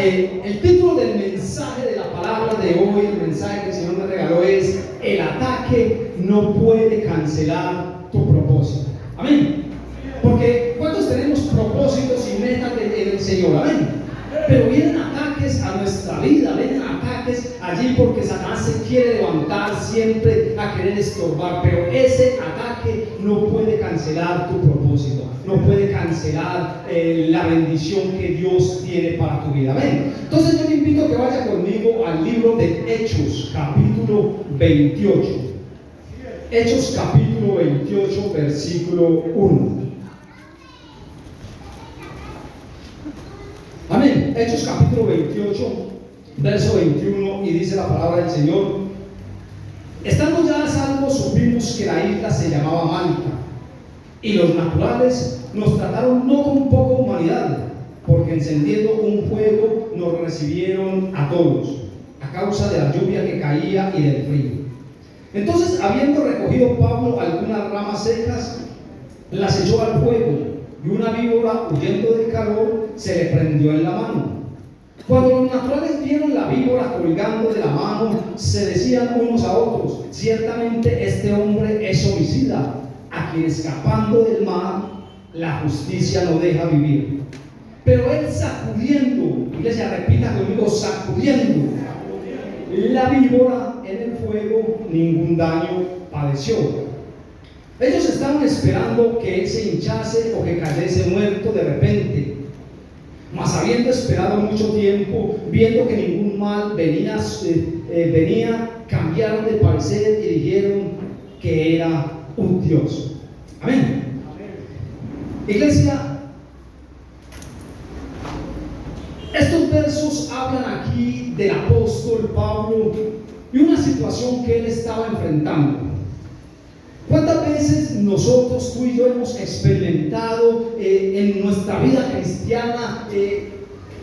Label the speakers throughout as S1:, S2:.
S1: El título del mensaje de la palabra de hoy, el mensaje que el Señor me regaló es: el ataque no puede cancelar tu propósito. Amén. Porque ¿cuántos tenemos propósitos y metas en el Señor? Amén. Pero vienen ataques a nuestra vida, vienen ataques allí porque Satanás se quiere levantar siempre a querer estorbar, pero ese ataque no puede cancelar tu propósito, no puede cancelar la bendición que Dios tiene para tu vida. Amén. Entonces yo le invito a que vaya conmigo al libro de Hechos, capítulo 28. Hechos, capítulo 28, versículo 1. Amén. Hechos capítulo 28, verso 21, y dice la palabra del Señor: estando ya a salvo, supimos que la isla se llamaba Malta, y los naturales nos trataron no con poca humanidad, porque encendiendo un fuego nos recibieron a todos, a causa de la lluvia que caía y del frío. Entonces, habiendo recogido Pablo algunas ramas secas, las echó al fuego, y una víbora, huyendo del calor, se le prendió en la mano. Cuando los naturales vieron la víbora colgando de la mano, se decían unos a otros: ciertamente este hombre es homicida, a quien escapando del mar la justicia no deja vivir. Pero él, sacudiendo, iglesia, repita conmigo, sacudiendo la víbora en el fuego, ningún daño padeció. Ellos estaban esperando que él se hinchase o que cayese muerto de repente. Mas habiendo esperado mucho tiempo, viendo que ningún mal venía, cambiaron de parecer y dijeron que era un Dios. Amén. Iglesia, estos versos hablan aquí del apóstol Pablo y una situación que él estaba enfrentando. ¿Cuántas veces nosotros, tú y yo, hemos experimentado en nuestra vida cristiana,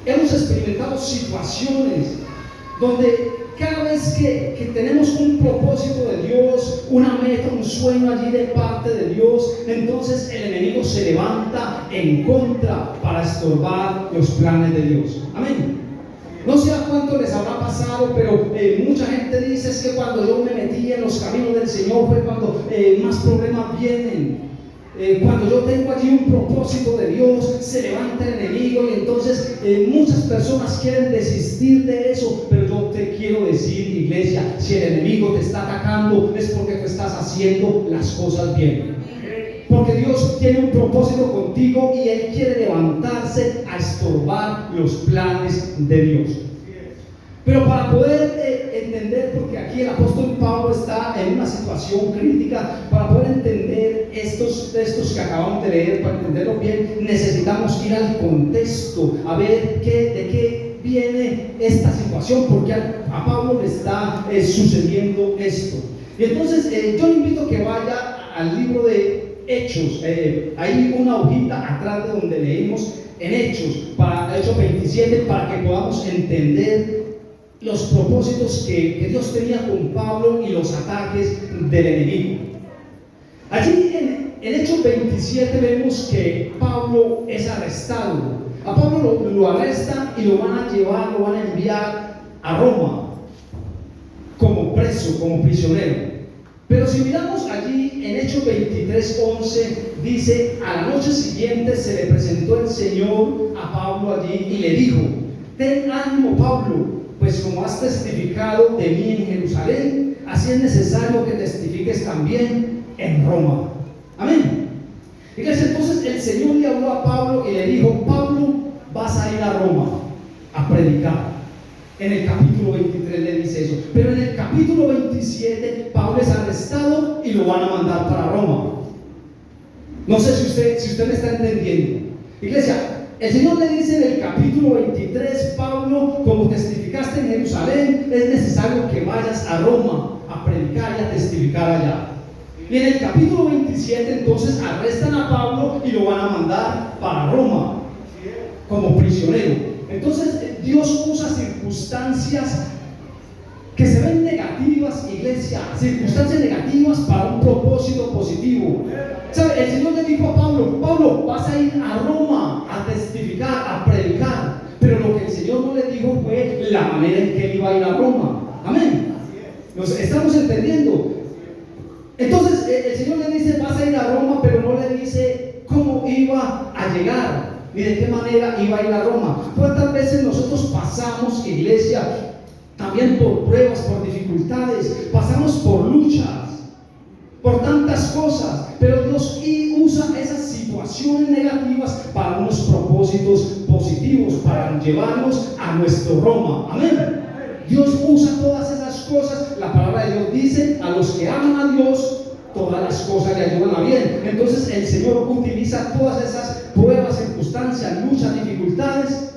S1: hemos experimentado situaciones donde cada vez que tenemos un propósito de Dios, una meta, un sueño allí de parte de Dios, entonces el enemigo se levanta en contra para estorbar los planes de Dios? Amén. No sé a cuánto les habrá pasado, pero mucha gente dice: es que cuando yo me metí en los caminos del Señor fue cuando más problemas vienen. Cuando yo tengo allí un propósito de Dios, se levanta el enemigo, y entonces muchas personas quieren desistir de eso. Pero yo te quiero decir, iglesia, si el enemigo te está atacando, es porque tú estás haciendo las cosas bien. Porque Dios tiene un propósito contigo y Él quiere levantarse a estorbar los planes de Dios. Pero para poder entender, porque aquí el apóstol Pablo está en una situación crítica, para poder entender estos textos que acabamos de leer, para entenderlo bien, necesitamos ir al contexto, a ver de qué viene esta situación, porque a Pablo le está sucediendo esto. Y entonces yo le invito a que vaya al libro de Hechos. Hay una hojita atrás de donde leímos en Hechos 27, para que podamos entender los propósitos que Dios tenía con Pablo y los ataques del enemigo. Allí en Hechos 27 vemos que Pablo es arrestado. A Pablo lo arrestan y lo van a llevar, lo van a enviar a Roma como preso, como prisionero. Pero si miramos allí en Hechos 23:11, dice: a la noche siguiente se le presentó el Señor a Pablo allí y le dijo: ten ánimo, Pablo, pues como has testificado de mí en Jerusalén, así es necesario que testifiques también en Roma. Amén. Fíjense, entonces el Señor le habló a Pablo y le dijo: Pablo, vas a ir a Roma a predicar. En el capítulo 23 le dice eso. Pero en el capítulo 27 Pablo es arrestado y lo van a mandar para Roma. No sé si usted me está entendiendo. Iglesia, el Señor le dice en el capítulo 23: Pablo, como testificaste en Jerusalén, es necesario que vayas a Roma a predicar y a testificar allá. Y en el capítulo 27 entonces arrestan a Pablo y lo van a mandar para Roma como prisionero. Entonces Dios usa circunstancias que se ven negativas, iglesia, circunstancias negativas para un propósito positivo. ¿Sabe? El Señor le dijo a Pablo: Pablo, vas a ir a Roma a testificar, a predicar. Pero lo que el Señor no le la manera en que él iba a ir a Roma. Amén. ¿Nos estamos entendiendo? Entonces el Señor le dice: vas a ir a Roma, pero no le dice cómo iba a llegar, ni de qué manera iba a ir a Roma. ¿Cuántas veces nosotros pasamos, iglesia, también por pruebas, por dificultades, pasamos por luchas, por tantas cosas, pero Dios usa esas situaciones negativas para unos propósitos positivos, para llevarnos a nuestro Roma? Amén. Dios usa todas esas cosas. La palabra de Dios dice: a los que aman a Dios, todas las cosas le ayudan a bien. Entonces el Señor utiliza todas esas pruebas, circunstancias, luchas, dificultades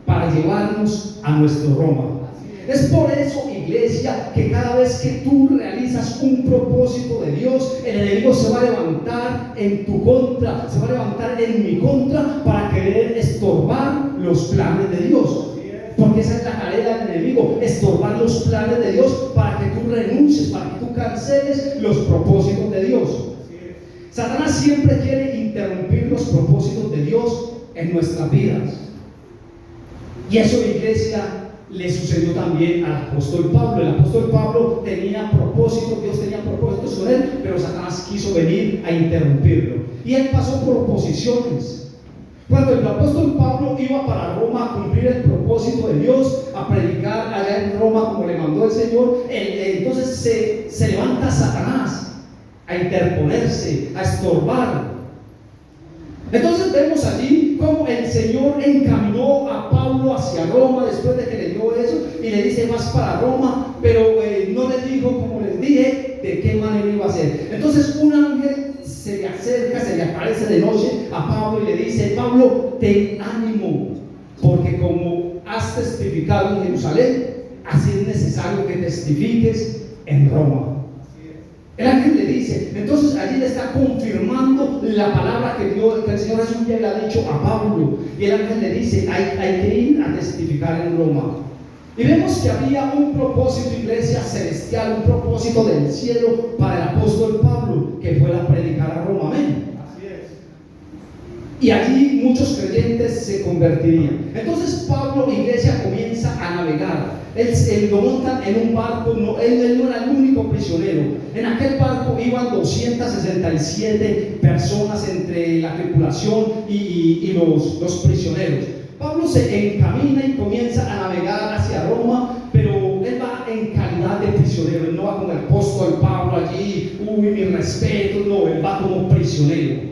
S1: para llevarnos a nuestro Roma. Es por eso, iglesia, que cada vez que tú realizas un propósito de Dios, el enemigo se va a levantar en tu contra, se va a levantar en mi contra para querer estorbar los planes de Dios. Porque esa es la tarea del enemigo: estorbar los planes de Dios para que tú renuncies, para que tú canceles los propósitos de Dios. Satanás siempre quiere interrumpir los propósitos de Dios en nuestras vidas. Y eso, iglesia, le sucedió también al apóstol Pablo. El apóstol Pablo tenía propósitos, Dios tenía propósitos con él, pero Satanás quiso venir a interrumpirlo. Y él pasó por oposiciones. Cuando el apóstol Pablo iba para Roma a cumplir el propósito de Dios, a predicar allá en Roma como le mandó el Señor, entonces se levanta Satanás a interponerse, a estorbar. Entonces vemos allí cómo el Señor encaminó a Pablo hacia Roma después de que le dio eso, y le dice: vas para Roma, pero no le dijo, como les dije, de qué manera iba a ser. Entonces un ángel se le acerca, se le aparece de noche a Pablo y le dice: Pablo, ten ánimo, porque como has testificado en Jerusalén, así es necesario que testifiques en Roma. El ángel le dice, entonces allí le está confirmando la palabra que el Señor Jesús ya le ha dicho a Pablo. Y el ángel le dice: hay que ir a testificar en Roma. Y vemos que había un propósito, iglesia, celestial, un propósito del cielo para el apóstol Pablo, que fue a predicar a Roma. Amén. Así es. Y allí muchos creyentes se convertirían. Entonces Pablo, iglesia, comienza a navegar. Él lo montan en un barco. Él no era el único prisionero. En aquel barco iban 267 personas entre la tripulación y los prisioneros. Pablo se encamina y comienza a navegar hacia Roma, pero él va en calidad de prisionero. Él no va como el apóstol Pablo allí, mi respeto. No, él va como prisionero,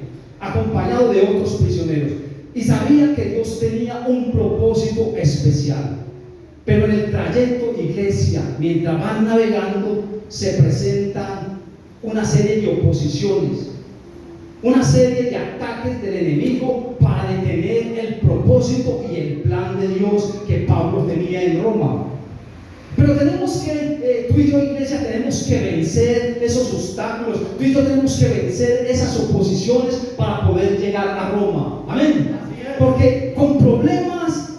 S1: acompañado de otros prisioneros. Y sabía que Dios tenía un propósito especial. Pero en el trayecto, iglesia, mientras van navegando, se presentan una serie de oposiciones, una serie de ataques del enemigo para detener el propósito y el plan de Dios que Pablo tenía en Roma. Pero tenemos que, tú y yo, iglesia, tenemos que vencer esos obstáculos. Tú y yo tenemos que vencer esas oposiciones para poder llegar a Roma. Amén. Porque con problemas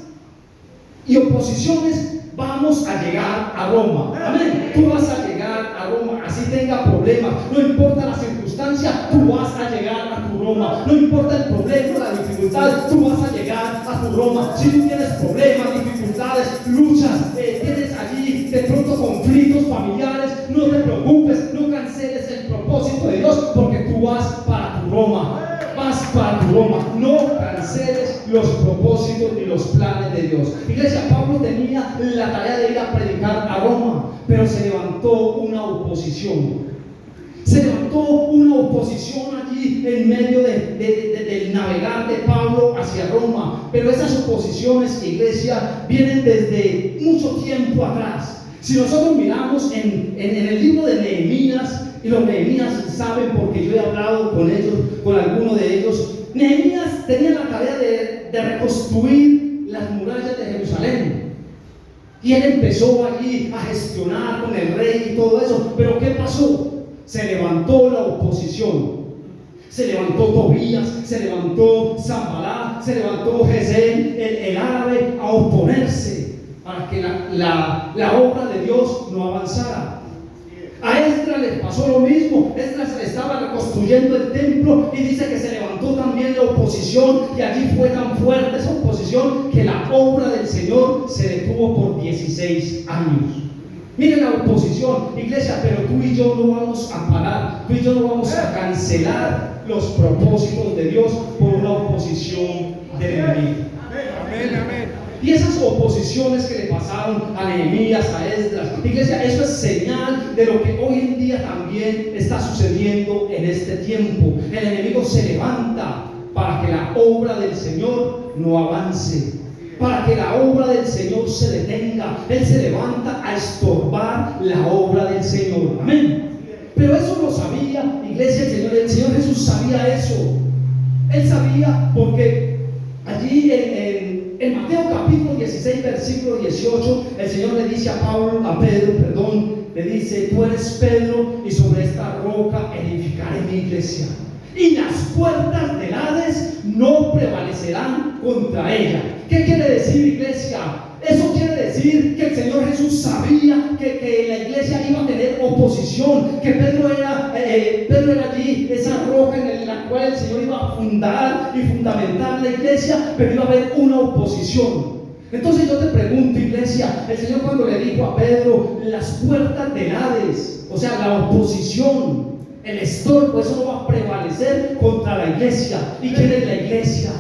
S1: y oposiciones vamos a llegar a Roma. Amén. Tú vas a llegar a Roma, así tenga problemas. No importa la circunstancia, tú vas a llegar a tu Roma. No importa el problema, la dificultad, tú vas a llegar a tu Roma. Si tú tienes problemas, dificultades, luchas, tienes allí de pronto conflictos familiares, no te preocupes, no canceles el propósito de Dios, porque tú vas para tu Roma. Vas para tu Roma. No canceles los propósitos ni los planes de Dios. Iglesia, Pablo tenía la tarea de ir a predicar a Roma, pero se levantó una oposición. Se levantó una oposición allí en medio del navegar de Pablo hacia Roma. Pero esas oposiciones, iglesia, vienen desde mucho tiempo atrás. Si nosotros miramos en el libro de Nehemías, y los Nehemías saben, porque yo he hablado con ellos, con algunos de ellos, Nehemías tenía la tarea de reconstruir las murallas de Jerusalén. Y él empezó allí a gestionar con el rey y todo eso. Pero ¿qué pasó? Se levantó la oposición. Se levantó Tobías, se levantó Sanballat, se levantó Gesem, el árabe, a oponerse para que la obra de Dios no avanzara. A Esdras le pasó lo mismo. Esdras estaba reconstruyendo el templo y dice que se levantó también la oposición, y allí fue tan fuerte esa oposición que la obra del Señor se detuvo por 16 años. Miren la oposición, iglesia, pero tú y yo no vamos a parar, tú y yo no vamos a cancelar los propósitos de Dios por una oposición del enemigo.
S2: Amén, amén.
S1: Y esas oposiciones que le pasaron a Nehemías, a Esdras, iglesia, eso es señal de lo que hoy en día también está sucediendo en este tiempo. El enemigo se levanta para que la obra del Señor no avance, para que la obra del Señor se detenga. Él se levanta a estorbar la obra del Señor. Amén. Pero eso lo sabía, iglesia, el Señor Jesús sabía eso. Él sabía, porque allí en Mateo capítulo 16, versículo 18, el Señor le dice a Pedro, le dice: tú eres Pedro, y sobre esta roca edificaré mi iglesia, y las puertas del Hades no prevalecerán contra ella. ¿Qué quiere decir, iglesia? Eso quiere decir que el Señor Jesús sabía que la iglesia iba a tener oposición, que Pedro era allí, esa roca en la cual el Señor iba a fundar y fundamentar la iglesia, pero iba a haber una oposición. Entonces yo te pregunto, iglesia, el Señor cuando le dijo a Pedro, las puertas del Hades, o sea, la oposición, el estorbo, eso no va a prevalecer contra la iglesia. ¿Y quién es la iglesia?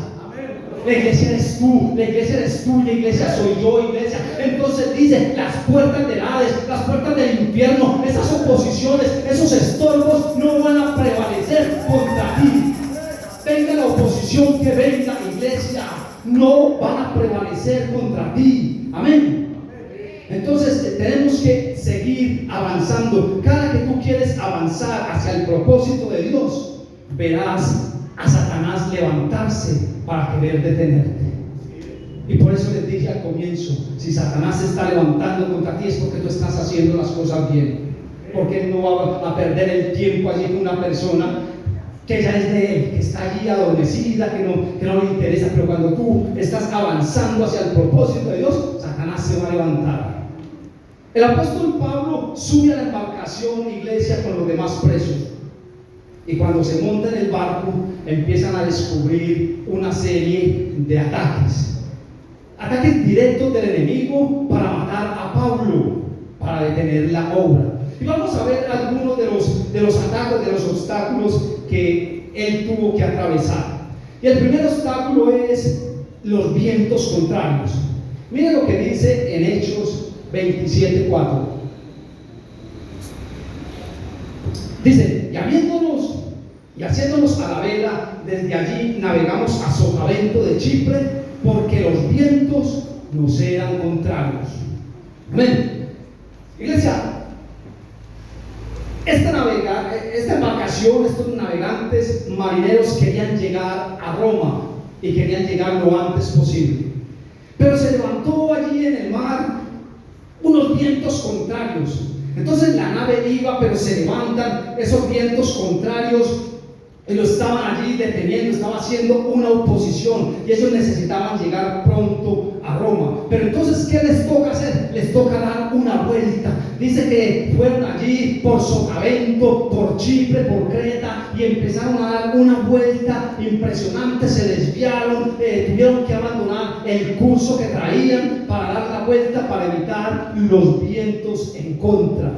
S1: La iglesia eres tú, la iglesia eres tú, la iglesia soy yo, iglesia. Entonces dice, las puertas del Hades, las puertas del infierno, esas oposiciones, esos estorbos no van a prevalecer contra ti. Venga la oposición que venga, iglesia, no van a prevalecer contra ti. Amén. Entonces tenemos que seguir avanzando. Cada que tú quieres avanzar hacia el propósito de Dios, verás a Satanás levantarse para querer detenerte. Y por eso les dije al comienzo, si Satanás se está levantando contra ti es porque tú estás haciendo las cosas bien, porque él no va a perder el tiempo allí con una persona que ya es de él, que está allí adormecida, que no le interesa. Pero cuando tú estás avanzando hacia el propósito de Dios, Satanás se va a levantar. El apóstol Pablo sube a la embarcación, iglesia, con los demás presos. Y cuando se monta en el barco, empiezan a descubrir una serie de ataques directos del enemigo para matar a Pablo, para detener la obra. Y vamos a ver algunos de los ataques, de los obstáculos que él tuvo que atravesar. Y el primer obstáculo es los vientos contrarios. Miren lo que dice en Hechos 27:4. Dice: y haciéndonos a la vela, desde allí navegamos a Sotavento de Chipre, porque los vientos nos eran contrarios. Amén. Iglesia, esta embarcación, estos navegantes marineros querían llegar a Roma y querían llegar lo antes posible. Pero se levantó allí en el mar unos vientos contrarios. Entonces la nave iba, pero se levantan esos vientos contrarios y lo estaban allí deteniendo, estaba haciendo una oposición, y ellos necesitaban llegar pronto a Roma. Pero entonces, ¿qué les toca hacer? Les toca dar una vuelta. Dice que fueron allí por Sotavento, por Chipre, por Creta, y empezaron a dar una vuelta impresionante. Se desviaron, tuvieron que abandonar el curso que traían para dar la vuelta, para evitar los vientos en contra.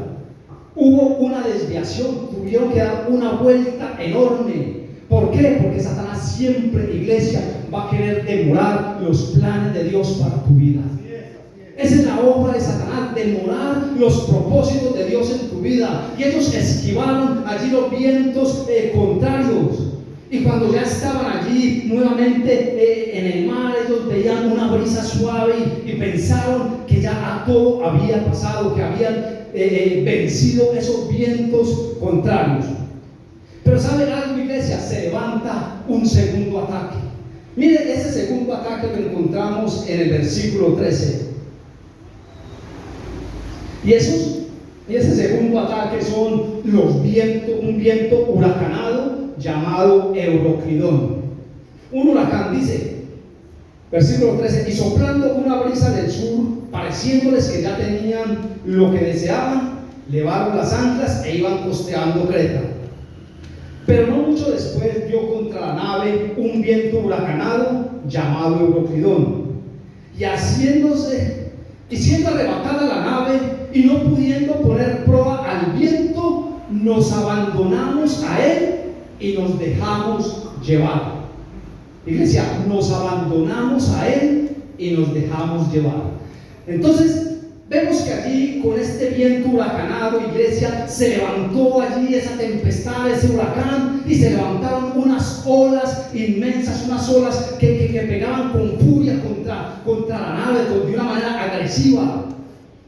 S1: Hubo una desviación, tuvieron que dar una vuelta enorme. ¿Por qué? Porque Satanás siempre, iglesia, va a querer demorar los planes de Dios para tu vida. Esa es la obra de Satanás, demorar los propósitos de Dios en tu vida. Y ellos esquivaron allí los vientos contrarios. Y cuando ya estaban allí nuevamente en el mar, ellos veían una brisa suave y pensaron que ya a todo había pasado, que habían vencido esos vientos contrarios. Pero ¿saben algo, iglesia? Se levanta un segundo ataque. Miren, ese segundo ataque lo encontramos en el versículo 13. Y ese segundo ataque son los vientos, un viento huracanado llamado Euroclidón. Un huracán, dice, versículo 13, y soplando una brisa del sur, pareciéndoles que ya tenían lo que deseaban, levaron las anclas e iban costeando Creta. Pero no mucho después dio contra la nave un viento huracanado llamado Euroclidón, y siendo arrebatada la nave y no pudiendo poner proa al viento, nos abandonamos a él y nos dejamos llevar. Iglesia, nos abandonamos a él y nos dejamos llevar. Entonces vemos que allí, con este viento huracanado, iglesia, se levantó allí esa tempestad, ese huracán, y se levantaron unas olas inmensas, unas olas que pegaban con furia contra la nave, de una manera agresiva.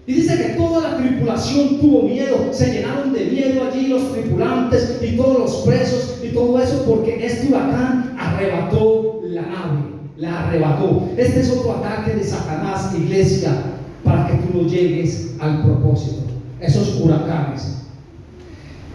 S1: Y dice que toda la tripulación tuvo miedo, se llenaron de miedo allí los tripulantes y todos los presos y todo eso, porque este huracán arrebató la nave, la arrebató. Este es otro ataque de Satanás, iglesia, para que tú no llegues al propósito, esos huracanes.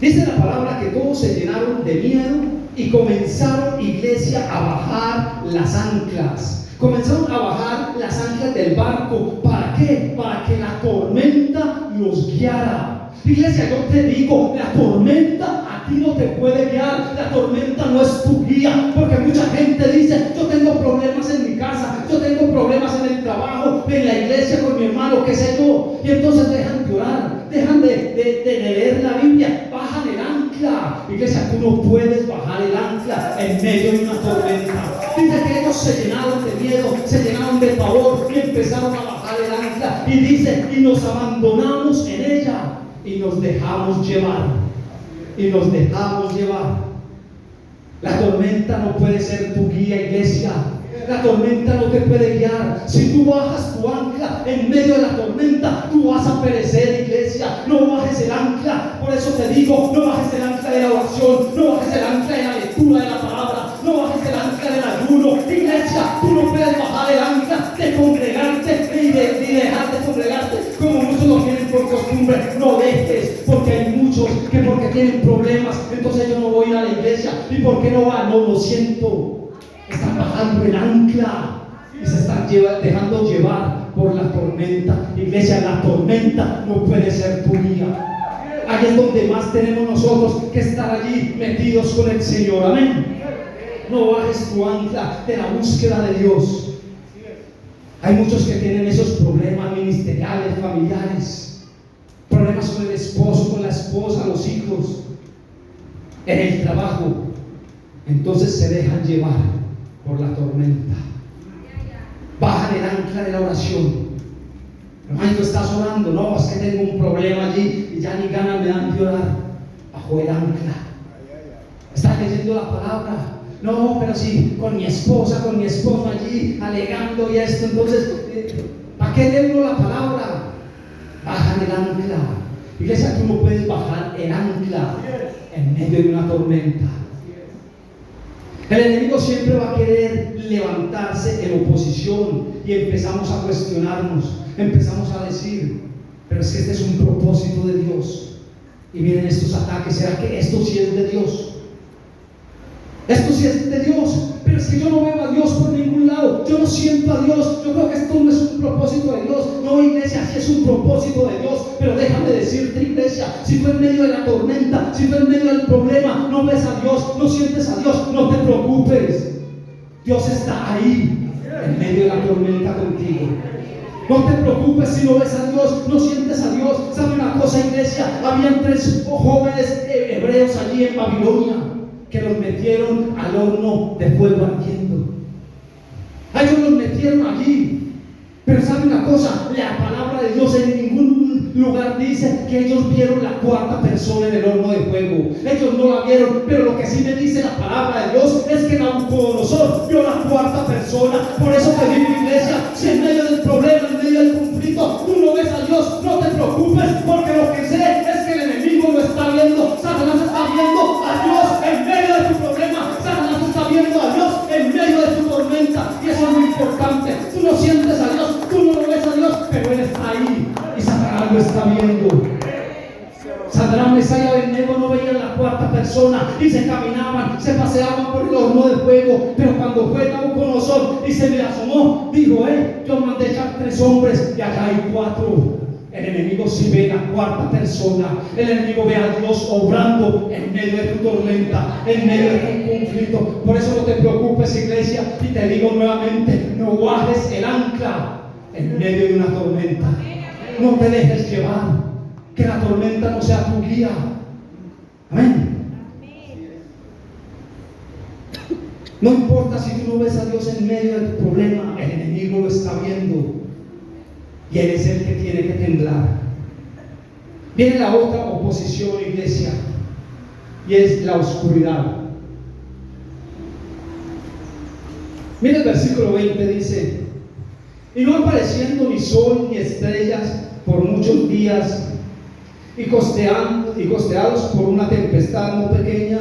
S1: Dice la palabra que todos se llenaron de miedo y comenzaron, iglesia, a bajar las anclas. Comenzaron a bajar las anclas del barco. ¿Para qué? Para que la tormenta los guiara. Iglesia, yo te digo, la tormenta a ti no te puede guiar. La tormenta no es tu guía, porque mucha gente dice: yo tengo problemas en mi casa, yo tengo problemas en el trabajo, en la iglesia, con mi hermano, qué sé yo. Y entonces dejan de orar, dejan de leer la Biblia, bajan el ancla. Iglesia, tú no puedes bajar el ancla en medio de una tormenta. Dice que ellos se llenaron de miedo, se llenaron de pavor y empezaron a bajar el ancla. Y dice: y nos abandonamos en ella y nos dejamos llevar. Y nos dejamos llevar. La tormenta no puede ser tu guía, iglesia. La tormenta no te puede guiar. Si tú bajas tu ancla en medio de la tormenta, tú vas a perecer, iglesia. No bajes el ancla. Por eso te digo, no bajes el ancla de la oración, no bajes el ancla de la lectura de la palabra, no bajes el ancla del ayuno. Iglesia, tú no puedes bajar el ancla de congregarte y dejar de congregarte como muchos lo tienen por costumbre. No dejes, porque hay muchos que porque tienen problemas, entonces yo no voy a ir a la iglesia. ¿Y por qué no va? No, lo siento. Están bajando el ancla y se están dejando llevar por la tormenta. Iglesia, la tormenta no puede ser tu guía. Ahí es donde más tenemos nosotros que estar allí metidos con el Señor. Amén. No bajes tu ancla de la búsqueda de Dios. Hay muchos que tienen esos problemas ministeriales, familiares, problemas con el esposo, con la esposa, los hijos, en el trabajo. Entonces se dejan llevar por la tormenta. Bajan el ancla de la oración. Hermano, tú estás orando. No, es que tengo un problema allí y ya ni ganas me dan de orar. Bajo el ancla. Estás leyendo la palabra. No, pero sí, con mi esposa, con mi esposo allí alegando y esto. Entonces, ¿para qué leo la palabra? Bajan el ancla. Iglesia, tú no puedes bajar el ancla en medio de una tormenta. El enemigo siempre va a querer levantarse en oposición y empezamos a cuestionarnos, empezamos a decir: pero es que este es un propósito de Dios. Y vienen estos ataques: ¿será que esto sí es de Dios? Esto sí es de Dios, pero es que yo no veo a Dios por ningún lado, yo no siento a Dios, yo creo que esto no es un propósito de Dios. No, iglesia, sí es un propósito de Dios, pero déjame decirte, iglesia, si tú en medio de la tormenta, si tú en medio del problema no ves a Dios, no sientes a Dios, no te preocupes. Dios está ahí, en medio de la tormenta contigo. No te preocupes si no ves a Dios, no sientes a Dios. ¿Sabe una cosa, iglesia? Habían 3 jóvenes hebreos allí en Babilonia que los metieron al horno de fuego ardiendo. A ellos los metieron allí. Pero ¿sabe una cosa? La palabra de Dios en ningún lugar dice que ellos vieron la 4ª persona en el horno de fuego. Ellos no la vieron, pero lo que sí me dice la palabra de Dios es que Nabucodonosor vio la 4ª persona. Por eso te digo, iglesia, si en medio del problema, en medio del conflicto, tú no ves a Dios, no te preocupes, porque lo que sé es que el enemigo lo está viendo. Satanás está viendo a Dios en medio de tu problema. Satanás está viendo a Dios en medio de tu tormenta. Y eso es muy importante. Tú no sientes a Dios, tú no lo ves a Dios, pero Él está ahí y Satanás lo está viendo. Satanás, Mesías y Abednego no veían la 4ª persona y se caminaban, se paseaban por el horno de fuego. Pero cuando fue Nabucodonosor y se le asomó, dijo: yo mandé echar 3 hombres y acá hay 4 en enemigo sí ve la cuarta persona. El enemigo ve a Dios obrando en medio de tu tormenta, en medio de tu conflicto. Por eso no te preocupes, iglesia, y te digo nuevamente, no bajes el ancla en medio de una tormenta. No te dejes llevar, que la tormenta no sea tu guía. Amén. No importa si tú no ves a Dios en medio de tu problema, el enemigo lo está viendo y Él es el que tiene que temblar. Viene la otra oposición, iglesia, y es la oscuridad. Mira el versículo 20, dice: y no apareciendo ni sol ni estrellas por muchos días, y costeados por una tempestad muy pequeña,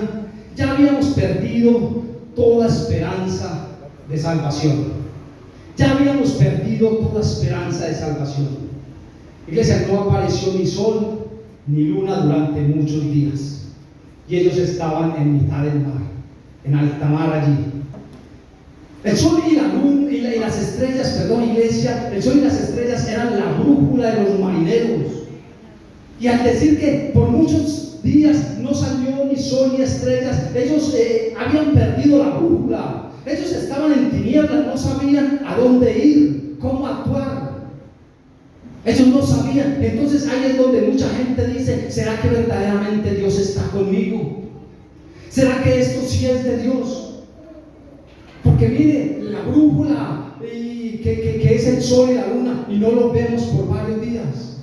S1: ya habíamos perdido toda esperanza de salvación. Ya habíamos perdido toda esperanza de salvación. Iglesia, no apareció ni sol ni luna durante muchos días, y ellos estaban en mitad del mar, en alta mar allí. El sol y la luna y las estrellas, perdón, iglesia, el sol y las estrellas eran la brújula de los marineros. Y al decir que por muchos días no salió ni sol ni estrellas, ellos habían perdido la brújula. Ellos estaban en tinieblas, no sabían a dónde ir, cómo actuar. Ellos no sabían. Entonces ahí es donde mucha gente dice: ¿será que verdaderamente Dios está conmigo? ¿Será que esto sí es de Dios? Porque mire, la brújula que es el sol y la luna, y no lo vemos por varios días.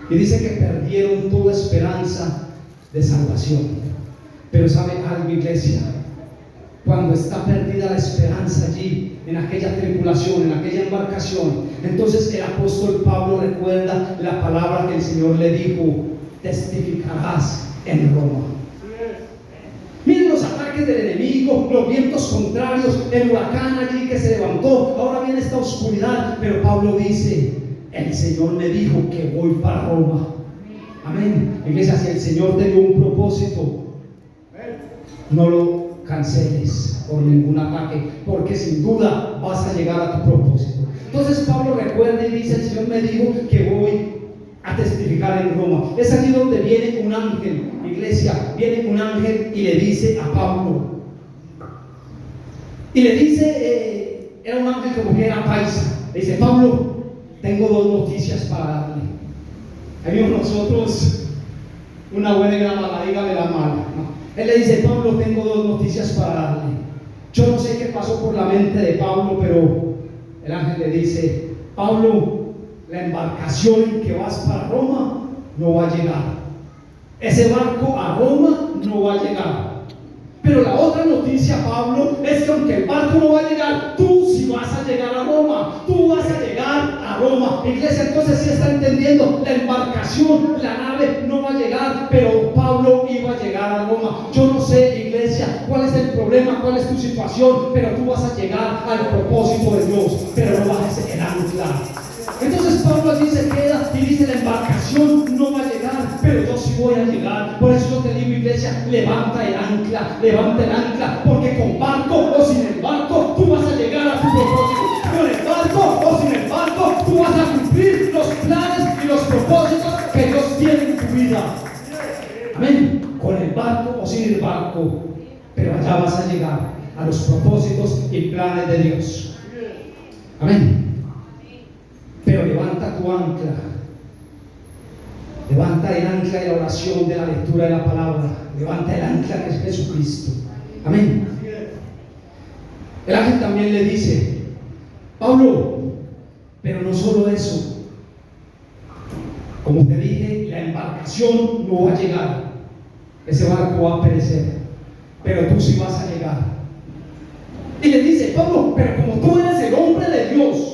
S1: Y dice que perdieron toda esperanza de salvación. Pero ¿sabe algo, iglesia? Cuando está perdida la esperanza allí, en aquella tripulación, en aquella embarcación, entonces el apóstol Pablo recuerda la palabra que el Señor le dijo: testificarás en Roma. Miren los ataques del enemigo, los vientos contrarios, el huracán allí que se levantó, ahora viene esta oscuridad, pero Pablo dice: el Señor me dijo que voy para Roma. Amén. Iglesia, si el Señor te dio un propósito, no lo canceles por ningún ataque, porque sin duda vas a llegar a tu propósito. Entonces Pablo recuerda y dice: el Señor me dijo que voy a testificar en Roma. Es allí donde viene un ángel, iglesia, viene un ángel y le dice a Pablo, y le dice, era un ángel como que era paisa, le dice: Pablo, tengo dos noticias para darle. Habíamos nosotros una buena y una mala, dígame la mala, ¿no? Él le dice: Pablo, tengo dos noticias para darle. Yo no sé qué pasó por la mente de Pablo, pero el ángel le dice: Pablo, la embarcación en que vas para Roma no va a llegar. Ese barco a Roma no va a llegar. Pero la otra noticia, Pablo, es que aunque el barco no va a llegar, tú sí vas a llegar a Roma. Tú vas a llegar a Roma. Iglesia, entonces sí está entendiendo, la embarcación, la nave no va a llegar, pero Pablo iba a llegar a Roma. Yo no sé, iglesia, cuál es el problema, cuál es tu situación, pero tú vas a llegar al propósito de Dios, pero no bajes el ancla. Entonces Pablo allí se queda y dice: la embarcación no va a llegar, pero yo sí voy a llegar. Por eso yo te digo, iglesia, levanta el ancla, porque con barco o sin el barco tú vas a llegar a tu propósito. Con el barco o sin el barco tú vas a cumplir los planes y los propósitos que Dios tiene en tu vida. Amén. Con el barco o sin el barco, pero allá vas a llegar a los propósitos y planes de Dios. Amén. Pero levanta tu ancla. Levanta el ancla de la oración, de la lectura de la palabra. Levanta el ancla que es Jesucristo. Amén. El ángel también le dice: Pablo, pero no solo eso. Como te dije, la embarcación no va a llegar. Ese barco va a perecer. Pero tú sí vas a llegar. Y le dice: Pablo, pero como tú eres el hombre de Dios,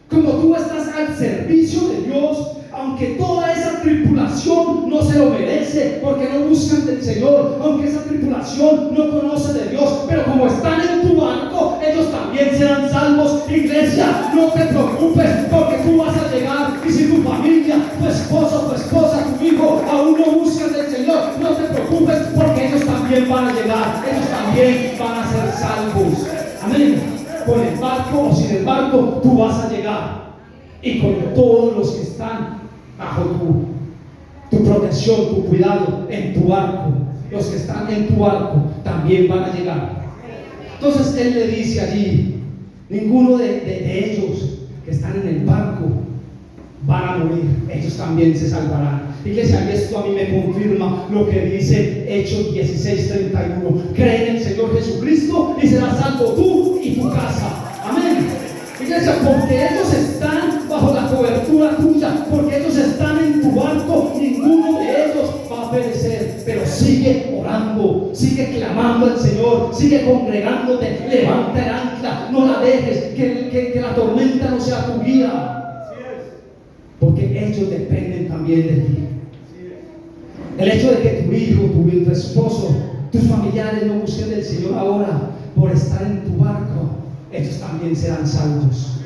S1: como tú estás al servicio de Dios, aunque toda esa tripulación no se lo merece, porque no buscan del Señor, aunque esa tripulación no conoce de Dios, pero como están en tu barco, ellos también serán salvos. Iglesia, no te preocupes, porque tú vas a llegar. Y si tu familia, tu esposo, tu esposa, tu hijo aún no buscan del Señor, no te preocupes, porque ellos también van a llegar. Ellos también van a ser salvos. Amén. Con el barco o sin el barco, tú vas a llegar. Y con todos los que están bajo tu protección, tu cuidado, en tu barco, los que están en tu barco también van a llegar. Entonces él le dice allí, ninguno de ellos que están en el barco van a morir, ellos también se salvarán. Iglesia, y esto a mí me confirma lo que dice Hechos 16:31. Cree en el Señor Jesucristo y serás salvo tú y tu casa. Amén. Iglesia, porque ellos están bajo la cobertura tuya, porque ellos están en tu barco, ninguno de ellos va a perecer. Pero sigue orando, sigue clamando al Señor, sigue congregándote, levanta el ancla, no la dejes, que la tormenta no sea tu guía. Porque ellos dependen también de ti. El hecho de que tu hijo, tu esposo, tus familiares no busquen del Señor ahora por estar en tu barco, ellos también serán salvos.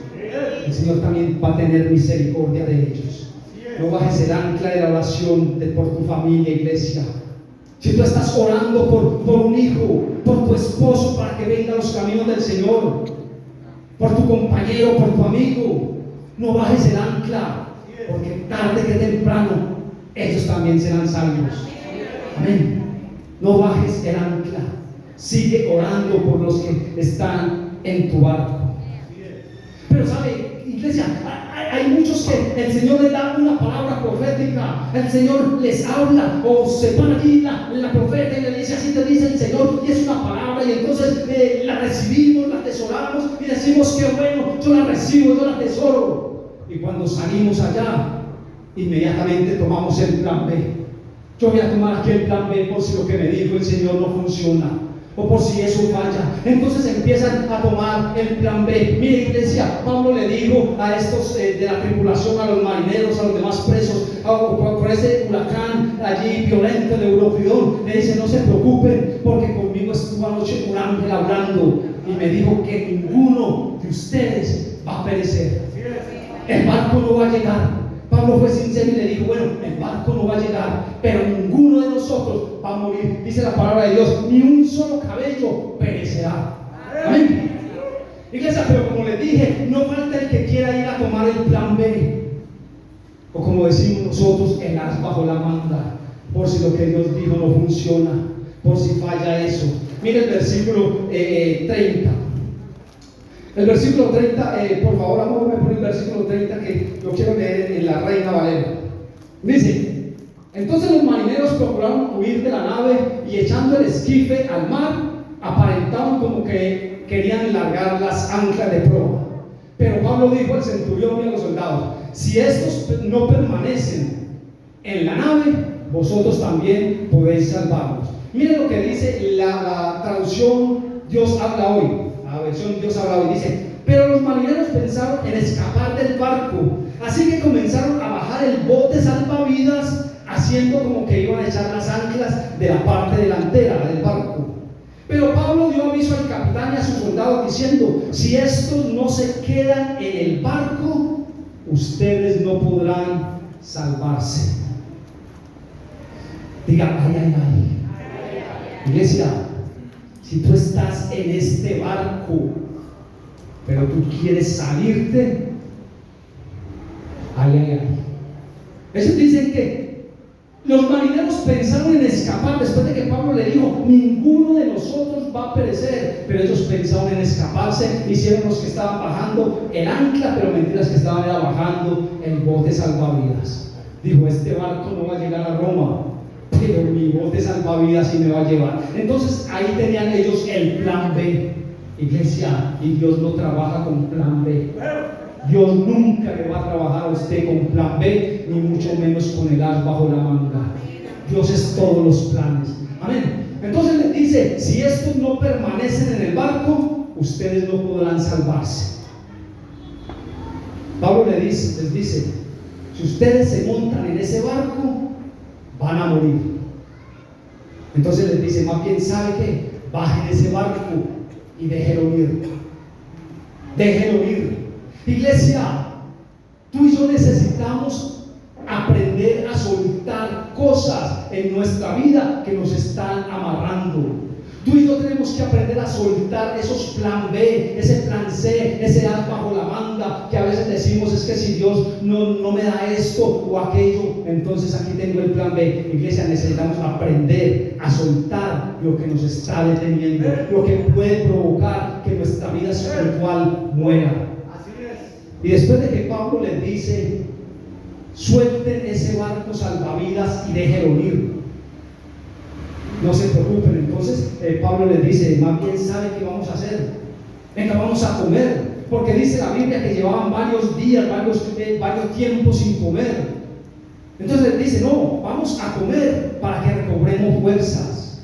S1: El Señor también va a tener misericordia de ellos. No bajes el ancla de la oración por tu familia, iglesia. Si tú estás orando por un hijo, por tu esposo para que venga a los caminos del Señor, por tu compañero, por tu amigo, no bajes el ancla, porque tarde que temprano ellos también serán salvos. Amén. No bajes el ancla, sigue orando por los que están en tu barco. Pero sabe, iglesia, hay muchos que el Señor les da una palabra profética, el Señor les habla, o se van allí la profeta y le dice: así te dice el Señor, y es una palabra, y entonces la recibimos, la atesoramos y decimos: qué bueno, yo la recibo, yo la atesoro. Y cuando salimos allá, inmediatamente tomamos el plan B. Yo voy a tomar aquí el plan B por si lo que me dijo el Señor no funciona, o por si eso falla. Entonces empiezan a tomar el plan B. Mire, iglesia, Pablo le dijo a estos de la tripulación, a los marineros, a los demás presos, por ese huracán allí violento de Eurofidón, le dice: no se preocupen, porque conmigo estuvo anoche un ángel hablando y me dijo que ninguno de ustedes va a perecer. El barco no va a llegar. Pablo fue sincero y le dijo: bueno, el barco no va a llegar, pero ninguno de nosotros va a morir. Dice la palabra de Dios: ni un solo cabello perecerá. Amén. Iglesia, pero como les dije, no falta el que quiera ir a tomar el plan B, o como decimos nosotros, el as bajo la manga, por si lo que Dios dijo no funciona, por si falla eso. Mire el versículo 30. El versículo 30, por favor, amor, me pone el versículo 30 que lo quiero leer en la Reina Valera. Dice: entonces los marineros procuraron huir de la nave y echando el esquife al mar, aparentaban como que querían largar las anclas de proa. Pero Pablo dijo al centurión y a los soldados: si estos no permanecen en la nave, vosotros también podéis salvarlos. Miren lo que dice la traducción Dios habla hoy. La versión Dios habla hoy dice: pero los marineros pensaron en escapar del barco, así que comenzaron a bajar el bote salvavidas, haciendo como que iban a echar las anclas de la parte delantera del barco. Pero Pablo dio aviso al capitán y a sus soldados diciendo: si estos no se quedan en el barco, ustedes no podrán salvarse. Diga: ay, ay, ay. Iglesia, si tú estás en este barco, pero tú quieres salirte, ay, ay, ay. Ellos dicen que los marineros pensaron en escapar después de que Pablo le dijo: ninguno de nosotros va a perecer. Pero ellos pensaron en escaparse, hicieron los que estaban bajando el ancla, pero mentiras, que estaban bajando el bote salvavidas. Dijo: este barco no va a llegar a Roma, pero mi bote salvavidas sí me va a llevar. Entonces ahí tenían ellos el plan B. Iglesia, y Dios no trabaja con plan B. Dios nunca le va a trabajar a usted con plan B, ni mucho menos con el as bajo la manga. Dios es todos los planes. Amén. Entonces les dice: si estos no permanecen en el barco, ustedes no podrán salvarse. Pablo les dice: si ustedes se montan en ese barco, van a morir. Entonces les dice: más bien, ¿sabe qué? Bajen ese barco y déjenlo ir. Déjenlo ir. Iglesia, tú y yo necesitamos aprender a soltar cosas en nuestra vida que nos están amarrando, Tú y yo tenemos que aprender a soltar esos plan B, ese plan C, ese as bajo la manga que a veces decimos es que si Dios no me da esto o aquello, entonces aquí tengo el plan B. Iglesia, necesitamos aprender a soltar lo que nos está deteniendo, lo que puede provocar que nuestra vida espiritual muera. Y después de que Pablo les dice, suelten ese barco salvavidas y déjenlo ir, no se preocupen. Entonces Pablo les dice, más bien sabe qué vamos a hacer. Venga, vamos a comer, porque dice la Biblia que llevaban varios días, varios tiempos sin comer. Entonces les dice, no, vamos a comer para que recobremos fuerzas.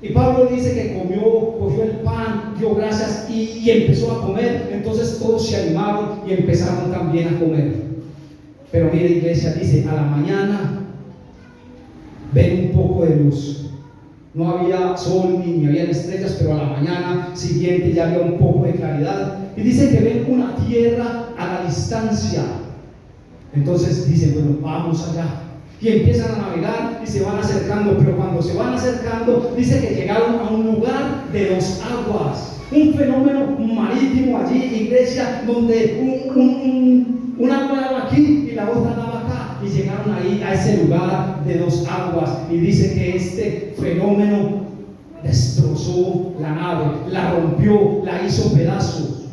S1: Y Pablo dice que cogió el pan, dio gracias y empezó a comer. Entonces todos se animaron y empezaron también a comer. Pero mire, iglesia, dice, a la mañana ven un poco de luz. No había sol ni había estrellas, pero a la mañana siguiente ya había un poco de claridad. Y dice que ven una tierra a la distancia. Entonces dicen, bueno, vamos allá. Y empiezan a navegar y se van acercando. Pero cuando se van acercando, dice que llegaron a un lugar de dos aguas. Un fenómeno marítimo allí, iglesia, donde un agua daba aquí y la otra daba acá. Y llegaron ahí a ese lugar de dos aguas. Y dice que este fenómeno destrozó la nave, la rompió, la hizo pedazos.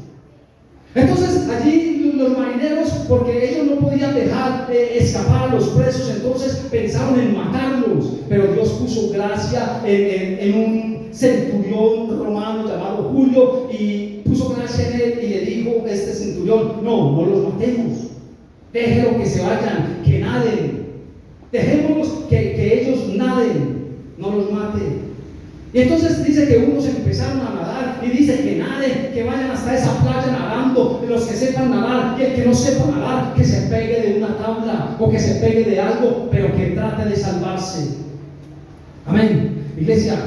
S1: Entonces allí los marineros, porque ellos no podían dejar escapar a los presos, entonces pensaron en matarlos. Pero Dios puso gracia en un centurión romano llamado Julio, y puso gracia en él y le dijo este centurión, no los matemos. Déjenlo que se vayan, que naden. Dejémoslos que ellos naden, no los maten. Y entonces dice que unos empezaron a nadar y dice que naden, que vayan hasta esa playa nadando, los que sepan nadar, y el que no sepa nadar, que se pegue de una tabla o que se pegue de algo, pero que trate de salvarse. Amén. Iglesia,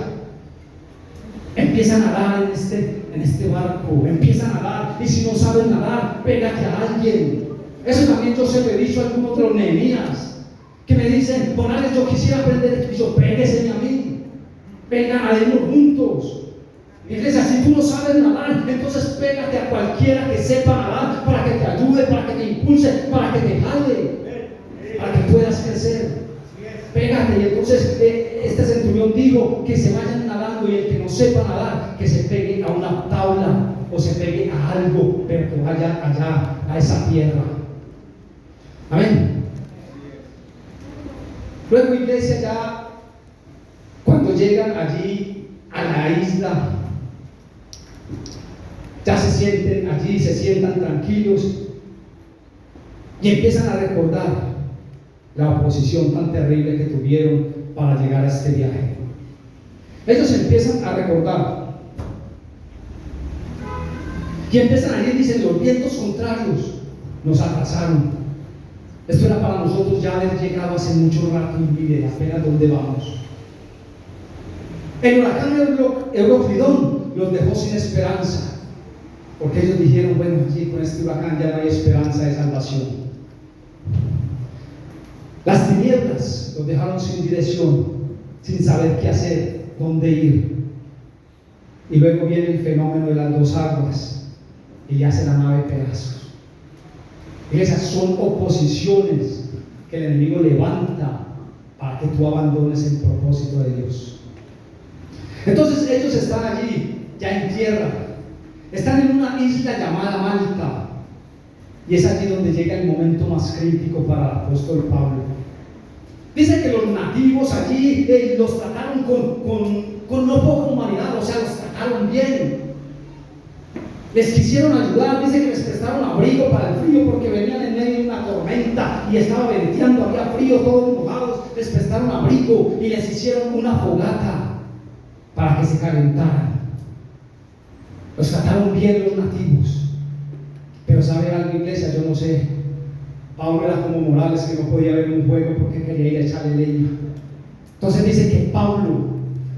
S1: empieza a nadar en este barco, empieza a nadar, y si no sabes nadar, pégate a alguien. Eso también yo se lo he dicho a algunos de los Nehemías, que me dicen, Bonales, yo quisiera aprender, y yo, pégueseme a mí, vengan, nademos juntos. Iglesia, si tú no sabes nadar, entonces pégate a cualquiera que sepa nadar, para que te ayude, para que te impulse, para que te jale, para que puedas crecer. Pégate. Y entonces este centurión dijo que se vayan nadando, y el que no sepa nadar, que se pegue a una tabla o se pegue a algo, pero que vaya allá a esa tierra. Amén. Luego, iglesia, ya cuando llegan allí a la isla, ya se sienten allí, se sientan tranquilos y empiezan a recordar la oposición tan terrible que tuvieron para llegar a este viaje. Ellos empiezan a recordar y empiezan a ir, dicen, los vientos contrarios nos atrasaron. Esto era para nosotros ya haber llegado hace mucho rato y miren apenas dónde vamos. El huracán Euroclidón los dejó sin esperanza, porque ellos dijeron, bueno, aquí con este huracán ya no hay esperanza de salvación. Las tinieblas los dejaron sin dirección, sin saber qué hacer, dónde ir. Y luego viene el fenómeno de las dos aguas y le hace la nave pedazos. Y esas son oposiciones que el enemigo levanta para que tú abandones el propósito de Dios. Entonces ellos están allí, ya en tierra, están en una isla llamada Malta, y es allí donde llega el momento más crítico para el apóstol Pablo. Dice que los nativos allí los trataron con no poca humanidad, o sea, los trataron bien. Les quisieron ayudar, dice que les prestaron abrigo para el frío porque venían en medio de una tormenta y estaba venteando, había frío, todos mojados. Les prestaron abrigo y les hicieron una fogata para que se calentaran. Los trataron bien los nativos. Pero ¿sabe algo, iglesia? Yo no sé. Pablo era como Morales, que no podía ver un fuego porque quería ir a echarle leña. Entonces dice que Pablo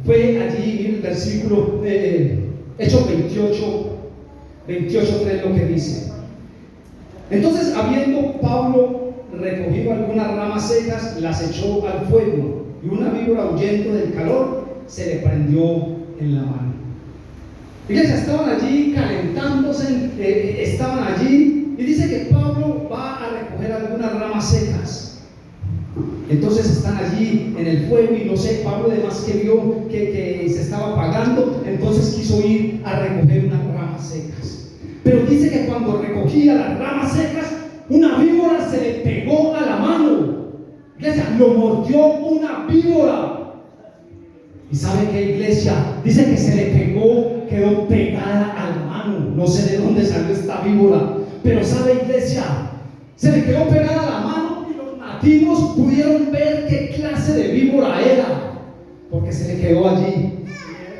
S1: fue allí, en el versículo Hechos 28:3 lo que dice. Entonces, habiendo Pablo recogido algunas ramas secas, las echó al fuego, y una víbora, huyendo del calor, se le prendió en la mano. Iglesia, estaban allí calentándose, estaban allí, y dice que Pablo va a recoger algunas ramas secas. Entonces están allí en el fuego, y no sé, Pablo además que vio que se estaba apagando, entonces quiso ir a recoger unas ramas secas. Pero dice que cuando recogía las ramas secas, una víbora se le pegó a la mano. Iglesia, lo mordió una víbora. ¿Y sabe qué, iglesia? Dice que se le pegó, quedó pegada a la mano. No sé de dónde salió esta víbora, pero sabe, iglesia, se le quedó pegada a la mano, y los nativos pudieron ver qué clase de víbora era, porque se le quedó allí.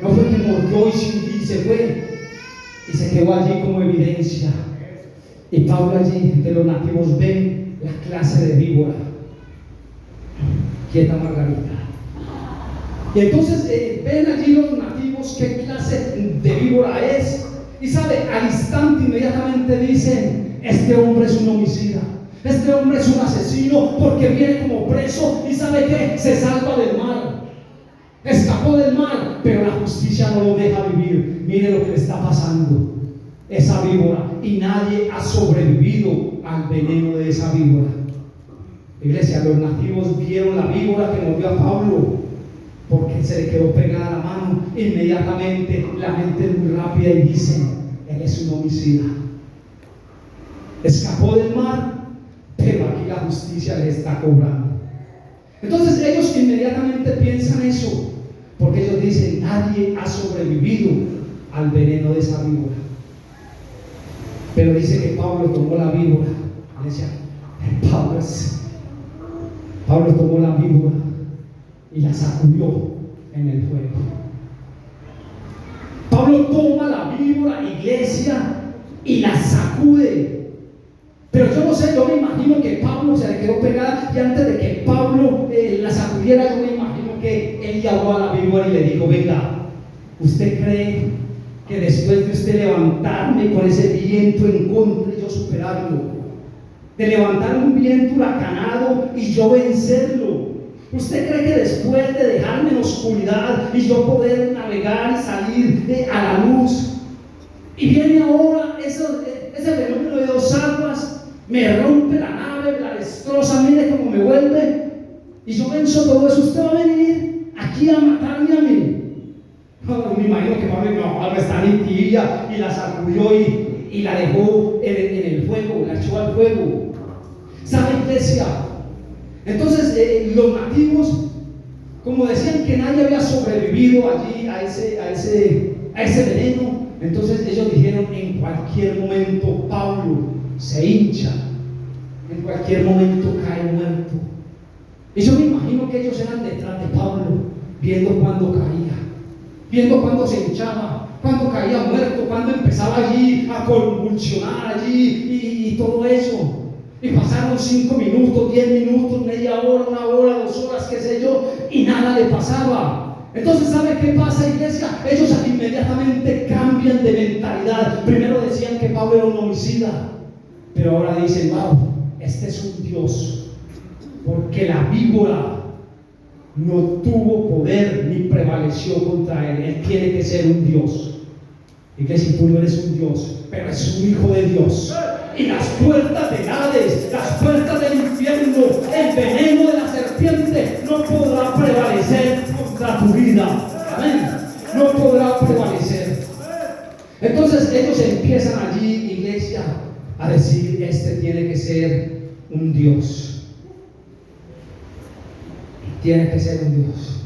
S1: No fue que mordió y se fue, y se quedó allí como evidencia. Y Pablo allí, que los nativos ven la clase de víbora. Quieta, Margarita. Y entonces ven allí los nativos qué clase de víbora es. Y sabe, al instante inmediatamente dicen: este hombre es un homicida, este hombre es un asesino, porque viene como preso y sabe que se salva del mal, escapó del mal, pero la justicia no lo deja vivir. Mire lo que le está pasando esa víbora, y nadie ha sobrevivido al veneno de esa víbora. Iglesia, los nativos vieron la víbora que mordió a Pablo, porque se le quedó pegada a la mano. Inmediatamente la mente es muy rápida y dicen: él es un homicida, escapó del mal, pero aquí la justicia le está cobrando. Entonces ellos inmediatamente piensan eso, porque ellos dicen: nadie ha sobrevivido al veneno de esa víbora. Pero dice que Pablo tomó la víbora. Iglesia, Pablo tomó la víbora y la sacudió en el fuego. Pablo toma la víbora, iglesia, y la sacude. Pero yo no sé, yo me imagino que Pablo se le quedó pegada, y antes de que Pablo la sacudiera, yo me imagino que él llamó a la víbora y le dijo: venga, ¿usted cree que después de usted levantarme con ese viento en contra y yo superarlo, de levantar un viento huracanado y yo vencerlo, usted cree que después de dejarme en oscuridad y yo poder navegar y salir a la luz, y viene ahora ese fenómeno de dos aguas, me rompe la nave, la destroza, mire cómo me vuelve, y yo venzo todo eso? ¿Usted va a venir aquí a matarme a mí? No, me imagino que Pablo está en tibia, y la sacudió y la dejó en el fuego, la echó al fuego. ¿Sabe, iglesia? Entonces los nativos, como decían que nadie había sobrevivido allí a ese veneno, entonces ellos dijeron: en cualquier momento Pablo se hincha, en cualquier momento cae muerto. Y yo me imagino que ellos eran detrás de Pablo, viendo cuándo caía, viendo cuándo se hinchaba, cuándo caía muerto, cuándo empezaba allí a convulsionar allí y todo eso. Y pasaron 5 minutos, 10 minutos, media hora, 1 hora, 2 horas, qué sé yo, y nada le pasaba. Entonces, ¿sabe qué pasa, iglesia? Ellos inmediatamente cambian de mentalidad. Primero decían que Pablo era un homicida, pero ahora dicen: wow, este es un Dios, porque la víbora no tuvo poder ni prevaleció contra él. Él tiene que ser un Dios. Iglesia, tú no eres un Dios, pero es un hijo de Dios. Y las puertas del Hades, las puertas del infierno, el veneno de la serpiente no podrá prevalecer contra tu vida. Amén. No podrá prevalecer. Entonces ellos empiezan allí, iglesia, a decir: este tiene que ser un Dios. Tiene que ser un Dios.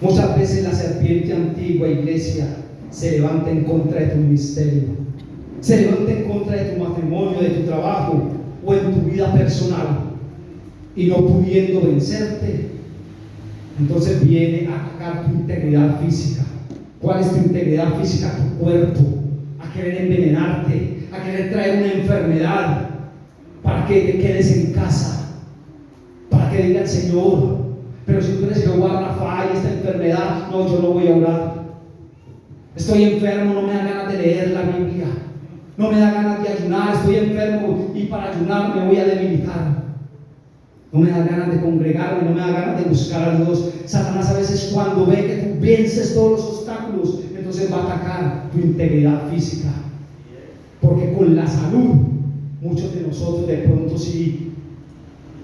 S1: Muchas veces la serpiente antigua, iglesia, se levanta en contra de tu ministerio, se levanta en contra de tu matrimonio, de tu trabajo o en tu vida personal, y no pudiendo vencerte, entonces viene a atacar tu integridad física. ¿Cuál es tu integridad física? Tu cuerpo. A querer envenenarte, a querer traer una enfermedad para que te quedes en casa, para que diga el Señor: pero si tú eres Jehová Rafa y esta enfermedad, no, yo no voy a orar. Estoy enfermo, no me da ganas de leer la Biblia, no me da ganas de ayunar, estoy enfermo y para ayunar me voy a debilitar. no me da ganas de congregarme, no me da ganas de buscar a Dios. Satanás a veces cuando ve que tú vences todos los obstáculos, entonces va a atacar tu integridad física. Porque con la salud, muchos de nosotros de pronto sí,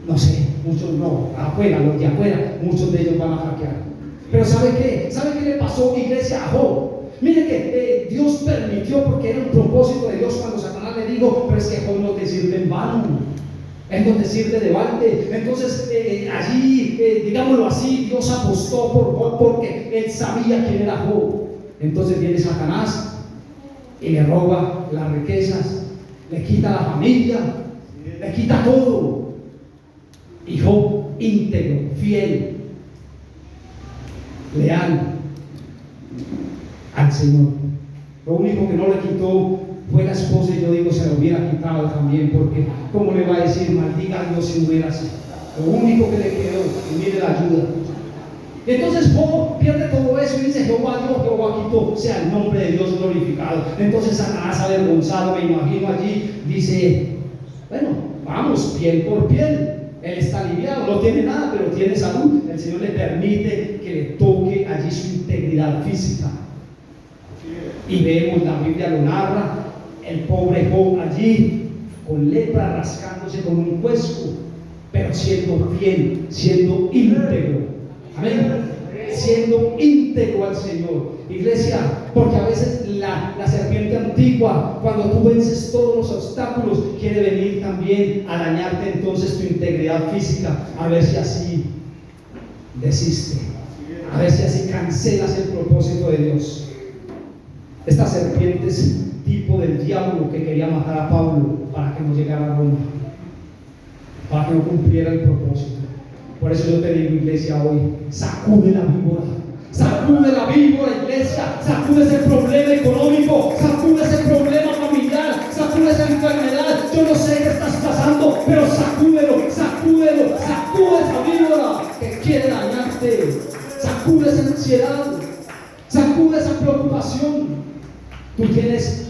S1: no sé, muchos no, afuera, los de afuera, muchos de ellos van a hackear. Pero ¿sabe qué? ¿Sabe qué le pasó, iglesia, a Job? Mire que Dios permitió, porque era un propósito de Dios cuando Satanás le dijo, pero es que Job no te sirve en vano, él no te sirve de balde. Entonces allí, digámoslo así, Dios apostó por Job porque él sabía quién era Job. Entonces viene Satanás y le roba las riquezas, le quita la familia, le quita todo. Y Job, íntegro, fiel, leal al Señor. Lo único que no le quitó fue la esposa, y yo digo, se lo hubiera quitado también, porque ¿cómo le va a decir maldiga a Dios si no hubiera así? Lo único que le quedó, y mire la ayuda. Entonces Job pierde todo eso y dice: Jehová dio, Jehová quitó, sea el nombre de Dios glorificado. Entonces Satanás, avergonzado, me imagino allí, dice: bueno, vamos, piel por piel. Él está aliviado, no tiene nada, pero tiene salud. El Señor le permite que le toque allí su integridad física. Y vemos, la Biblia lo narra, el pobre Job allí con lepra, rascándose con un cuesco, pero siendo fiel, siendo íntegro. Amén. Siendo íntegro al Señor. Iglesia, porque a veces la serpiente antigua, cuando tú vences todos los obstáculos, quiere venir también a dañarte entonces tu integridad física, a ver si así desiste, a ver si así cancelas el propósito de Dios. Esta serpiente es tipo del diablo que quería matar a Pablo para que no llegara a Roma, para que no cumpliera el propósito. Por eso yo te digo, iglesia, hoy, sacude la víbora. Sacude la víbora, iglesia. Sacude ese problema económico, sacude ese problema familiar, sacude esa enfermedad. Yo no sé qué estás pasando, pero sacúdelo, sacúdelo, sacude esa víbora que quiere dañarte. Sacude esa ansiedad, sacude esa preocupación. Tú tienes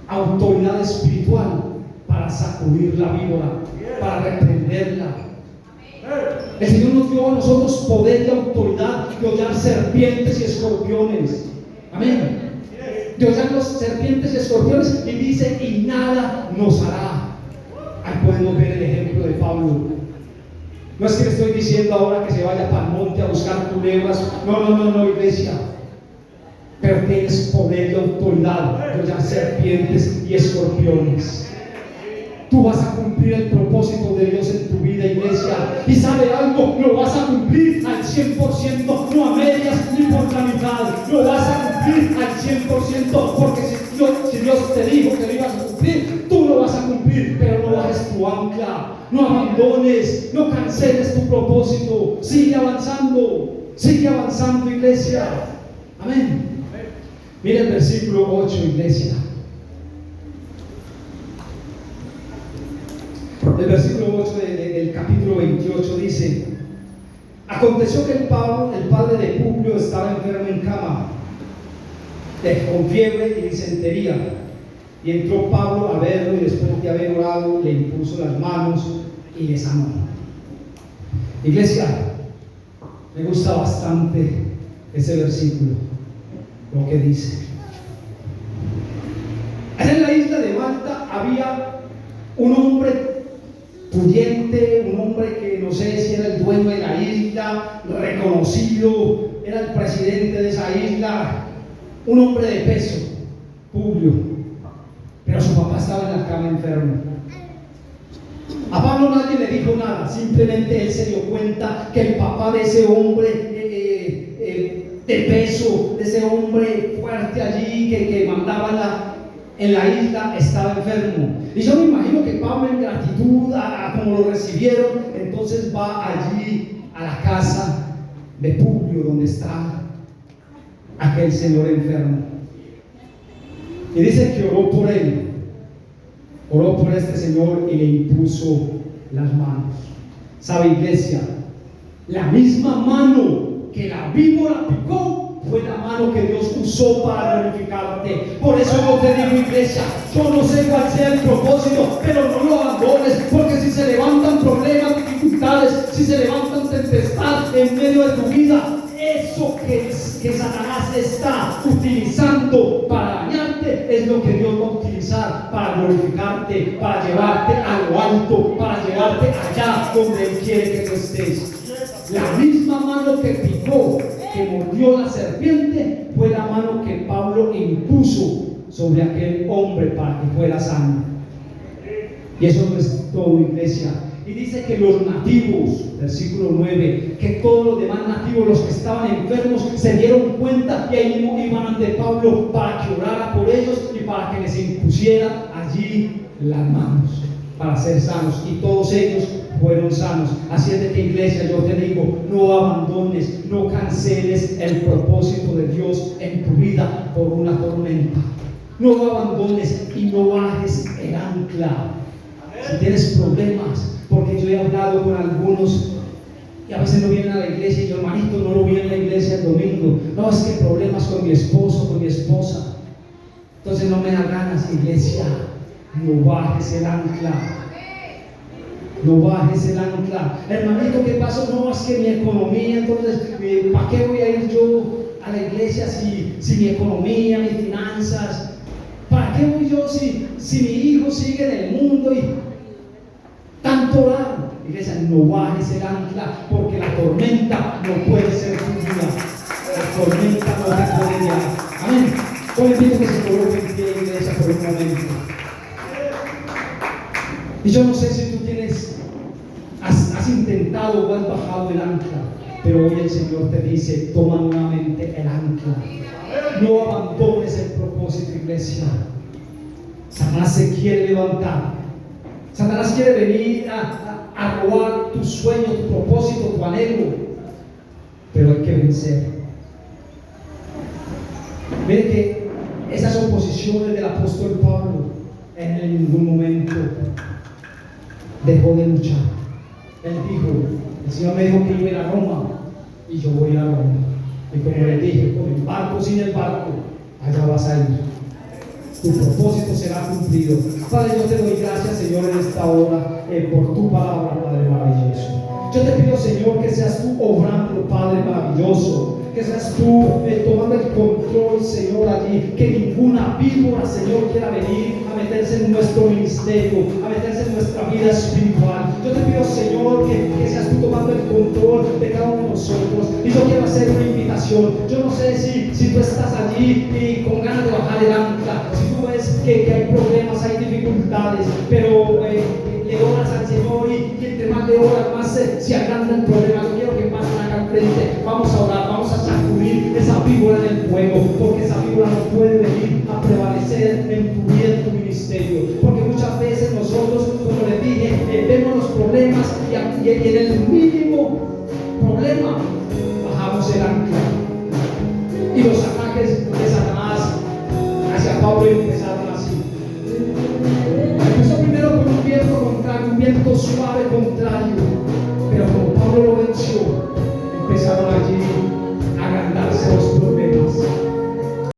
S1: autoridad espiritual para sacudir la víbora, para reprenderla. El Señor nos dio a nosotros poder y autoridad de hollar serpientes y escorpiones. Amén. De hollar los serpientes y escorpiones, y dice: y nada nos hará. Ahí podemos ver el ejemplo de Pablo. No es que le estoy diciendo ahora que se vaya para el monte a buscar culebras. No, iglesia. Pero tienes poder y autoridad de hollar serpientes y escorpiones. Tú vas a cumplir el propósito de Dios en tu vida, iglesia. Y sabe algo, lo vas a cumplir al 100%, no a medias ni por la mitad. Lo vas a cumplir al 100%, porque si Dios te dijo que lo ibas a cumplir, tú lo vas a cumplir. Pero no bajes tu ancla, no abandones, no canceles tu propósito. Sigue avanzando, iglesia. Amén. Mira el versículo 8, iglesia. El versículo 8 del capítulo 28 dice: aconteció que el padre de Publio estaba enfermo en cama, con fiebre y disentería, y entró Pablo a verlo, y después de haber orado le impuso las manos y le sanó. Iglesia, me gusta bastante ese versículo, lo que dice. En la isla de Malta había un hombre pudiente, un hombre que no sé si era el dueño de la isla, reconocido, era el presidente de esa isla, un hombre de peso, Publio, pero su papá estaba en la cama enfermo. A Pablo nadie le dijo nada, simplemente él se dio cuenta que el papá de ese hombre de peso, de ese hombre fuerte allí que mandaba en la isla, estaba enfermo. Y yo me imagino que Pablo, en gratitud a como lo recibieron, entonces va allí a la casa de Publio, donde está aquel señor enfermo, y dice que oró por él, oró por este señor y le impuso las manos. ¿Sabe, iglesia? La misma mano que la víbora picó fue la mano que Dios usó para glorificarte. Por eso yo te digo, iglesia, yo no sé cuál sea el propósito, pero no lo abandones, porque si se levantan problemas, dificultades, en medio de tu vida, eso que Satanás está utilizando para dañarte es lo que Dios va a utilizar para glorificarte, para llevarte a lo alto, para llevarte allá donde Él quiere que tú estés. La misma mano que picó, que mordió la serpiente, fue la mano que Pablo impuso sobre aquel hombre para que fuera sano. Y eso no es todo, iglesia. Y dice que los nativos, versículo 9, que todos los demás nativos, los que estaban enfermos, se dieron cuenta y ahí mismo iban ante Pablo para que orara por ellos y para que les impusiera allí las manos para ser sanos. Y todos ellos fueron sanos. Así es de que, iglesia, yo te digo, no abandones, no canceles el propósito de Dios en tu vida por una tormenta. No abandones y no bajes el ancla. Si tienes problemas, porque yo he hablado con algunos y a veces no vienen a la iglesia y yo, hermanito, no lo vi en la iglesia el domingo. No, es que problemas con mi esposo, con mi esposa. Entonces no me da ganas, iglesia. No bajes el ancla. No bajes el ancla. Hermanito, ¿qué pasó? No, es que mi economía, entonces, ¿para qué voy a ir yo a la iglesia si mi economía, mis finanzas? ¿Para qué voy yo si mi hijo sigue en el mundo y tanto orar? Iglesia, no bajes el ancla, porque la tormenta no puede ser tu vida. La tormenta no te puede llevar. Amén. Yo le pido que se coloque en pie, iglesia, por un momento. Y yo no sé si tú has intentado o has bajado el ancla, pero hoy el Señor te dice, toma nuevamente el ancla. No abandones el propósito, iglesia. Satanás se quiere levantar. Satanás quiere venir a robar tu sueño, tu propósito, tu anhelo. Pero hay que vencer. Mire que esas oposiciones del apóstol Pablo en ningún momento dejó de luchar. Él dijo, el Señor me dijo que iba a ir a Roma y yo voy a Roma. Y como le dije, con el barco, sin el barco, allá vas a ir. Tu propósito será cumplido. Padre, yo te doy gracias, Señor, en esta hora por tu palabra, Padre maravilloso. Yo te pido, Señor, que seas tú obrando, Padre maravilloso. Que seas tú tomando el control, Señor, allí. Que ninguna víbora, Señor, quiera venir a meterse en nuestro ministerio, a meterse en nuestra vida espiritual. Yo te pido, Señor, que seas tú tomando el control de cada uno de nosotros. Y yo quiero hacer una invitación. Yo no sé si tú estás allí y con ganas de bajar el ancla, si tú ves que hay problemas, hay dificultades, pero le oras al Señor y entre más le oras, más se agranda el problema. Yo quiero que pasen acá al frente. Vamos a orar, vamos a sacudir esa víbora en el fuego, porque esa víbora no puede venir a prevalecer en tu vida, en tu ministerio. Porque muchas veces nosotros, como les dije, vemos los problemas y en el mínimo problema bajamos el ancla. Y los ataques de Satanás hacia Pablo empezaron así. Empezó primero con un viento contrario, un viento suave contrario, pero como Pablo lo venció, empezaron allí